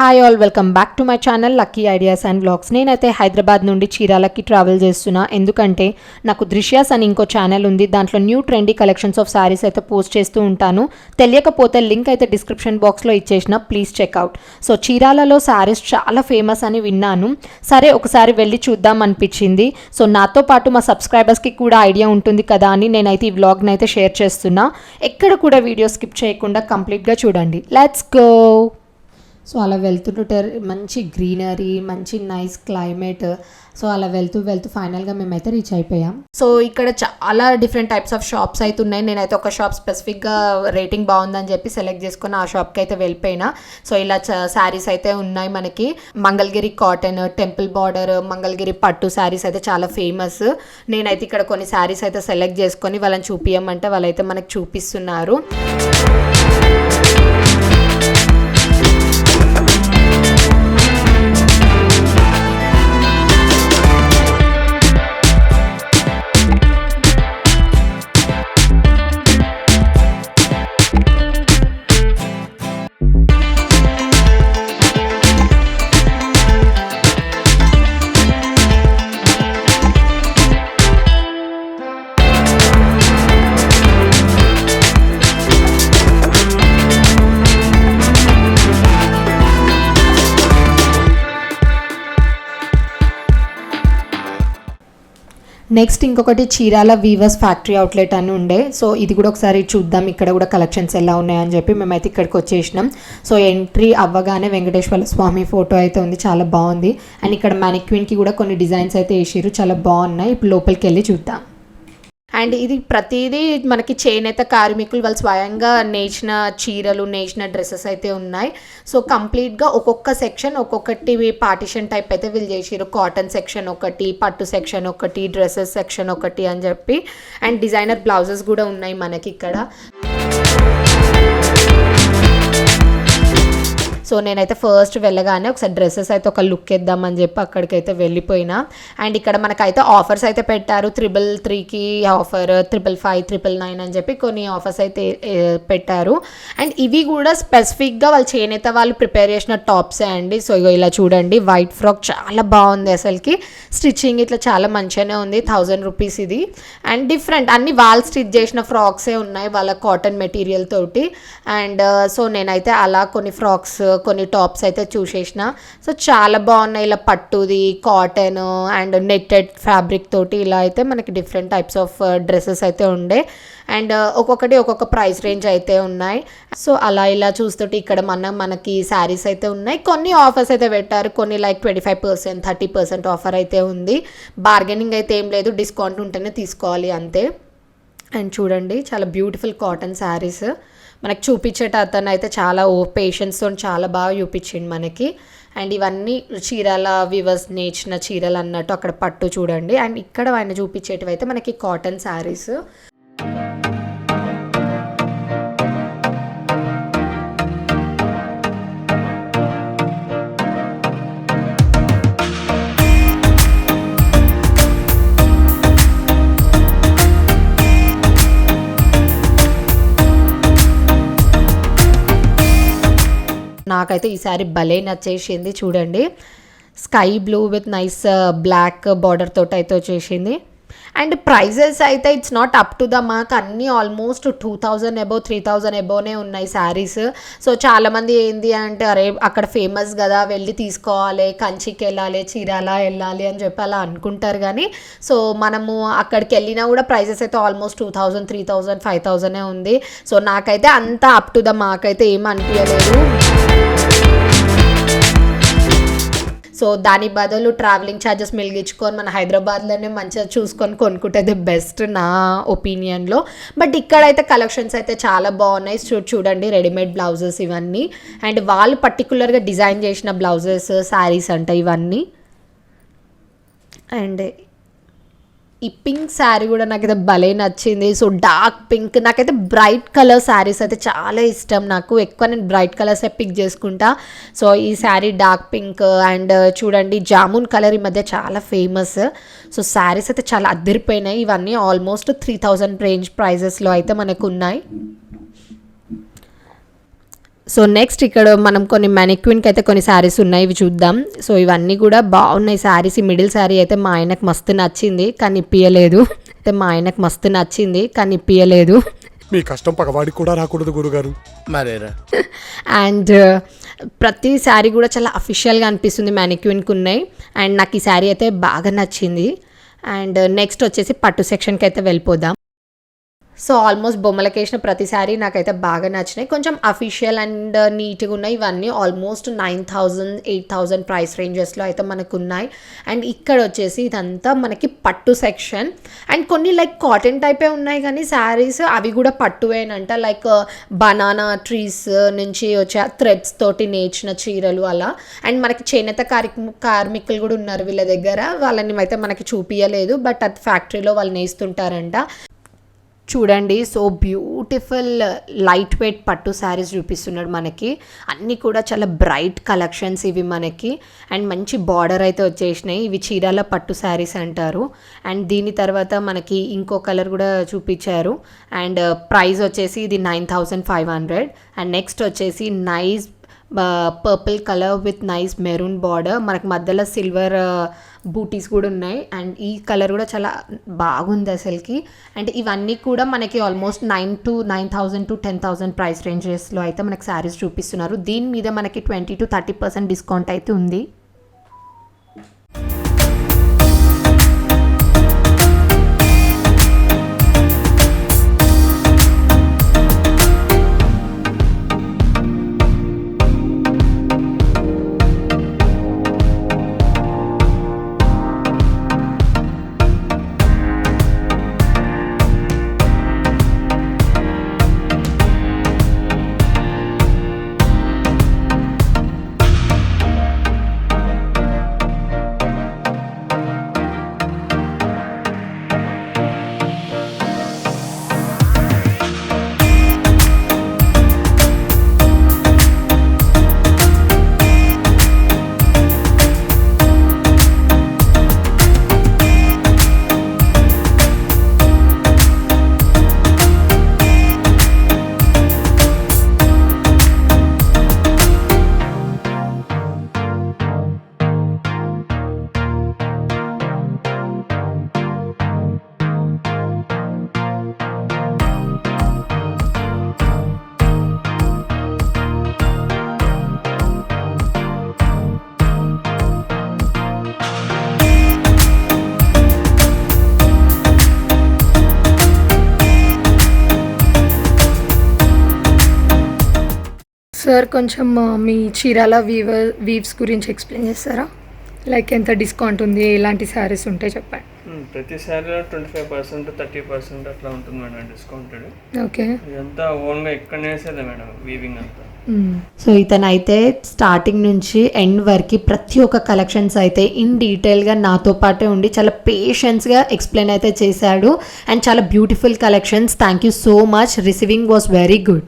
Hi all, welcome back to my channel lucky ideas and vlogs. నేనైతే హైదరాబాద్ నుండి చీరాలకి travel చేస్తున్నా. ఎందుకంటే నాకు దృశ్యాస్ అని ఇంకో ఛానల్ ఉంది, దాంట్లో new trendy collections of saris అయితే పోస్ట్ చేస్తూ ఉంటాను. తెలియకపోతే లింక్ అయితే డిస్క్రిప్షన్ బాక్స్లో ఇచ్చేసిన, ప్లీజ్ చెక్అవుట్. సో చీరాలలో శారీస్ చాలా ఫేమస్ అని విన్నాను. సరే ఒకసారి వెళ్ళి చూద్దాం అనిపించింది. సో నాతో పాటు మా సబ్స్క్రైబర్స్కి కూడా ఐడియా ఉంటుంది కదా అని నేనైతే ఈ వ్లాగ్ని అయితే షేర్ చేస్తున్నా. ఎక్కడ కూడా వీడియో స్కిప్ చేయకుండా కంప్లీట్గా చూడండి. Let's go. సో అలా వెళ్తుంటే మంచి గ్రీనరీ, మంచి నైస్ క్లైమేట్. సో అలా వెళ్తూ ఫైనల్గా మేమైతే రీచ్ అయిపోయాం. సో ఇక్కడ చాలా డిఫరెంట్ టైప్స్ ఆఫ్ షాప్స్ అయితే ఉన్నాయి. నేనైతే ఒక షాప్ స్పెసిఫిక్గా రేటింగ్ బాగుందని చెప్పి సెలెక్ట్ చేసుకుని ఆ షాప్కి అయితే వెళ్ళిపోయినా. సో ఇలా శారీస్ అయితే ఉన్నాయి మనకి. Mangalagiri cotton, temple border, Mangalagiri పట్టు శారీస్ అయితే చాలా ఫేమస్. నేనైతే ఇక్కడ కొన్ని శారీస్ అయితే సెలెక్ట్ చేసుకొని వాళ్ళని చూపించమంటే వాళ్ళైతే మనకు చూపిస్తున్నారు. నెక్స్ట్ ఇంకొకటి చీరాల వీవర్స్ ఫ్యాక్టరీ అవుట్లెట్ అని ఉండే. సో ఇది కూడా ఒకసారి చూద్దాం, ఇక్కడ కూడా కలెక్షన్స్ ఎలా ఉన్నాయని చెప్పి మేమైతే ఇక్కడికి వచ్చేసినాం. సో ఎంట్రీ అవ్వగానే వెంకటేశ్వర స్వామి ఫోటో అయితే ఉంది, చాలా బాగుంది. అండ్ ఇక్కడ మ్యానిక్విన్కి కూడా కొన్ని డిజైన్స్ అయితే వేసిరు, చాలా బాగున్నాయి. ఇప్పుడు లోపలికి వెళ్ళి చూద్దాం. అండ్ ఇది ప్రతిదీ మనకి చేనేత కార్మికులు వాళ్ళు స్వయంగా నేచిన చీరలు, నేచిన డ్రెస్సెస్ అయితే ఉన్నాయి. సో కంప్లీట్గా ఒక్కొక్క సెక్షన్ ఒక్కొక్కటి పార్టిషన్ టైప్ అయితే వీళ్ళు చేసారు. కాటన్ సెక్షన్ ఒకటి, పట్టు సెక్షన్ ఒకటి, డ్రెస్సెస్ సెక్షన్ ఒకటి అని చెప్పి. అండ్ డిజైనర్ బ్లౌజెస్ కూడా ఉన్నాయి మనకి ఇక్కడ. సో నేనైతే ఫస్ట్ వెళ్ళగానే ఒకసారి డ్రెస్సెస్ అయితే ఒక లుక్ ఇద్దామని చెప్పి అక్కడికైతే వెళ్ళిపోయినా. అండ్ ఇక్కడ మనకైతే ఆఫర్స్ అయితే పెట్టారు. 333కి ఆఫర్, 555, 999 అని చెప్పి కొన్ని ఆఫర్స్ అయితే పెట్టారు. అండ్ ఇవి కూడా స్పెసిఫిక్గా వాళ్ళు చేనేత వాళ్ళు ప్రిపేర్ చేసిన టాప్సే అండి. సో ఇలా చూడండి, వైట్ ఫ్రాక్ చాలా బాగుంది అసలుకి. స్టిచ్చింగ్ ఇట్లా చాలా మంచిగానే ఉంది. 1000 రూపీస్ ఇది. అండ్ డిఫరెంట్ అన్ని వాళ్ళు స్టిచ్ చేసిన ఫ్రాక్సే ఉన్నాయి వాళ్ళ కాటన్ మెటీరియల్ తోటి. అండ్ సో నేనైతే అలా కొన్ని ఫ్రాక్స్, కొన్ని టాప్స్ అయితే చూసేసిన. సో చాలా బాగున్నాయి. ఇలా పట్టుది, కాటన్ అండ్ నెట్టెడ్ ఫ్యాబ్రిక్ తోటి ఇలా అయితే మనకి డిఫరెంట్ టైప్స్ ఆఫ్ డ్రెస్సెస్ అయితే ఉండే. అండ్ ఒక్కొక్కటి ఒక్కొక్క ప్రైస్ రేంజ్ అయితే ఉన్నాయి. సో అలా ఇలా చూస్తుంటే ఇక్కడ మనకి శారీస్ అయితే ఉన్నాయి. కొన్ని ఆఫర్స్ అయితే పెట్టారు, కొన్ని లైక్ 25%, 30% ఆఫర్ అయితే ఉంది. బార్గెనింగ్ అయితే ఏం లేదు, డిస్కౌంట్ ఉంటేనే తీసుకోవాలి అంతే. అండ్ చూడండి, చాలా బ్యూటిఫుల్ కాటన్ శారీస్ మనకు చూపించేట అతను అయితే చాలా పేషెన్స్తో చాలా బాగా చూపించింది మనకి. అండ్ ఇవన్నీ చీరాల వీవర్స్ నేర్చిన చీరలు అన్నట్టు అక్కడ పట్టు చూడండి. అండ్ ఇక్కడ ఆయన చూపించేటివి అయితే మనకి కాటన్ శారీస్. నాకైతే ఈ శారీ భలే నచ్చేసింది. చూడండి, sky blue with nice black border తోటి అయితే వచ్చేసింది. అండ్ ప్రైజెస్ అయితే it's not up to the mark. అన్నీ ఆల్మోస్ట్ 2000 అబోవ్, 3000 అబోవ్నే ఉన్నాయి శారీస్. సో చాలామంది ఏంది అంటే, అరే అక్కడ ఫేమస్ కదా వెళ్ళి తీసుకోవాలి, కంచికి వెళ్ళాలి, చీరాల వెళ్ళాలి అని చెప్పి అలా అనుకుంటారు. కానీ సో మనము అక్కడికి వెళ్ళినా కూడా ప్రైజెస్ అయితే ఆల్మోస్ట్ 2000, 3000, 5000 ఉంది. సో నాకైతే అంత అప్ టు ద మార్క్ అయితే ఏం అనిపించలేదు. సో దాని బదులు ట్రావెలింగ్ ఛార్జెస్ మిగిలించుకొని మన హైదరాబాద్లోనే మంచిగా చూసుకొని కొనుక్కుంటే బెస్ట్ నా ఒపీనియన్లో. బట్ ఇక్కడైతే కలెక్షన్స్ అయితే చాలా బాగున్నాయి. చూడండి, రెడీమేడ్ బ్లౌజెస్ ఇవన్నీ. అండ్ వాళ్ళు పర్టికులర్గా డిజైన్ చేసిన బ్లౌజెస్, శారీస్ అంట ఇవన్నీ. అండ్ ఈ పింక్ శారీ కూడా నాకైతే భలే నచ్చింది. సో డార్క్ పింక్, నాకైతే బ్రైట్ కలర్ శారీస్ అయితే చాలా ఇష్టం. నాకు ఎక్కువ నేను బ్రైట్ కలర్సే పిక్ చేసుకుంటా. సో ఈ శారీ డార్క్ పింక్ అండ్ చూడండి జామున్ కలర్ ఈ మధ్య చాలా ఫేమస్. సో శారీస్ అయితే చాలా అదిరిపోయినాయి. ఇవన్నీ ఆల్మోస్ట్ 3000 రేంజ్ ప్రైజెస్లో అయితే మనకు ఉన్నాయి. సో నెక్స్ట్ ఇక్కడ మనం కొన్ని మ్యానిక్విన్కి అయితే కొన్ని శారీస్ ఉన్నాయి, ఇవి చూద్దాం. సో ఇవన్నీ కూడా బాగున్నాయి శారీస్. ఈ మిడిల్ శారీ అయితే మా ఆయనకు మస్తు నచ్చింది కానీ ఇప్పియలేదు. మీ కష్టం పగవాడికి కూడా రాకూడదు గురుగారు. మరేరా. అండ్ ప్రతి శారీ కూడా చాలా అఫీషియల్గా అనిపిస్తుంది, మ్యానిక్విన్కి ఉన్నాయి. అండ్ నాకు ఈ శారీ అయితే బాగా నచ్చింది. అండ్ నెక్స్ట్ వచ్చేసి పట్టు సెక్షన్కి అయితే వెళ్ళిపోదాం. సో ఆల్మోస్ట్ బొమ్మలకి వేసిన ప్రతి శారీ నాకైతే బాగా నచ్చినాయి, కొంచెం అఫీషియల్ అండ్ నీట్గా ఉన్నాయి. ఇవన్నీ ఆల్మోస్ట్ 9,000 8,000 ప్రైస్ రేంజెస్లో అయితే మనకు ఉన్నాయి. అండ్ ఇక్కడ వచ్చేసి ఇదంతా మనకి పట్టు సెక్షన్. అండ్ కొన్ని లైక్ కాటన్ టైపే ఉన్నాయి కానీ శారీస్ అవి కూడా పట్టువేనంట, లైక్ బనానా ట్రీస్ నుంచి వచ్చే థ్రెడ్స్ తోటి నేర్చిన చీరలు అలా. అండ్ మనకి చేనేత కార్మికులు కూడా ఉన్నారు వీళ్ళ దగ్గర, వాళ్ళని అయితే మనకి చూపించలేదు, బట్ అది ఫ్యాక్టరీలో వాళ్ళు నేస్తుంటారంట. చూడండి, సో బ్యూటిఫుల్ లైట్ వెయిట్ పట్టు శారీస్ చూపిస్తున్నాడు మనకి. అన్నీ కూడా చాలా బ్రైట్ కలెక్షన్స్ ఇవి మనకి. అండ్ మంచి బార్డర్ అయితే వచ్చేసినాయి. ఇవి చీరాల పట్టు శారీస్ అంటారు. అండ్ దీని తర్వాత మనకి ఇంకో కలర్ కూడా చూపించారు. అండ్ ప్రైస్ వచ్చేసి ఇది 9,500. అండ్ నెక్స్ట్ వచ్చేసి nice purple colour with nice maroon border, మనకి మధ్యలో సిల్వర్ బూటీస్ కూడా ఉన్నాయి. అండ్ ఈ కలర్ కూడా చాలా బాగుంది అసలుకి. అండ్ ఇవన్నీ కూడా మనకి ఆల్మోస్ట్ 9,000 to 10,000 ప్రైస్ రేంజెస్లో అయితే మనకి శారీస్ చూపిస్తున్నారు. దీని మీద మనకి 20 to 30% డిస్కౌంట్ అయితే ఉంది. సార్ కొంచెం మీ చీరాల వీవ్స్ గురించి ఎక్స్ప్లెయిన్ చేస్తారా? లైక్ ఎంత డిస్కౌంట్ ఉంది, ఎలాంటి శారీస్ ఉంటాయి చెప్పండి. ప్రతి శారీలో 25% 30% అట్లా ఉంటుంది మేడం డిస్కౌంటెడ్. ఓకే, ఇదంతా ఓన్గా ఇక్కడ వేసేదే మేడం వీవింగ్ అంతా. సో ఇతనైతే స్టార్టింగ్ నుంచి ఎండ్ వరకు ప్రతి ఒక్క కలెక్షన్స్ అయితే ఇన్ డీటెయిల్గా నాతో పాటే ఉండి చాలా పేషెన్స్గా ఎక్స్ప్లెయిన్ అయితే చేశాడు. అండ్ చాలా beautiful collections. Thank you so much. Receiving was very good.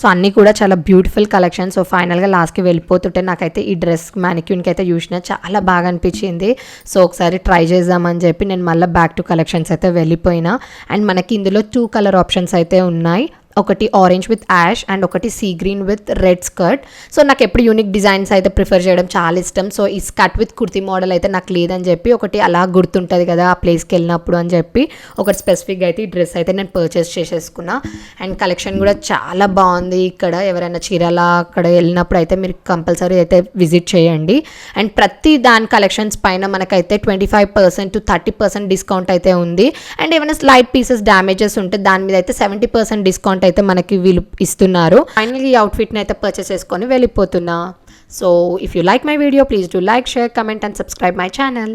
So అన్నీ కూడా చాలా బ్యూటిఫుల్ కలెక్షన్. సో ఫైనల్గా లాస్ట్కి వెళ్ళిపోతుంటే నాకైతే ఈ డ్రెస్ మ్యానిక్యూన్కి అయితే చూసిన చాలా బాగా అనిపించింది. సో ఒకసారి ట్రై చేద్దామని చెప్పి నేను మళ్ళీ బ్యాక్ టు కలెక్షన్స్ అయితే వెళ్ళిపోయినా. అండ్ మనకి ఇందులో 2 కలర్ ఆప్షన్స్ అయితే ఉన్నాయి. ఒకటి ఆరెంజ్ విత్ యాష్ అండ్ ఒకటి sea green with red skirt. So నాకు ఎప్పుడు యూనిక్ డిజైన్స్ అయితే ప్రిఫర్ చేయడం చాలా ఇష్టం. సో ఈ స్కర్ట్ విత్ కుర్తీ మోడల్ అయితే నాకు లేదని చెప్పి ఒకటి అలా గుర్తుంటుంది కదా ఆ ప్లేస్కి వెళ్ళినప్పుడు అని చెప్పి ఒకటి స్పెసిఫిక్గా అయితే ఈ డ్రెస్ అయితే నేను పర్చేస్ చేసేసుకున్నా. అండ్ కలెక్షన్ కూడా చాలా బాగుంది. ఇక్కడ ఎవరైనా చీరాల అక్కడ వెళ్ళినప్పుడు అయితే మీరు కంపల్సరీ అయితే విజిట్ చేయండి. అండ్ ప్రతి దాని కలెక్షన్స్ పైన మనకైతే 25% to 30% డిస్కౌంట్ అయితే ఉంది. అండ్ ఏమైనా స్లైట్ పీసెస్ డ్యామేజెస్ ఉంటే దాని మీద అయితే 70% డిస్కౌంట్ అయితే మనకి వీళ్ళు ఇస్తున్నారు. ఫైనల్లీ ఈ అవుట్ఫిట్ని అయితే పర్చేస్ చేసుకొని వెళ్ళిపోతున్నా. So if you like my video please do like, share, comment and subscribe my channel.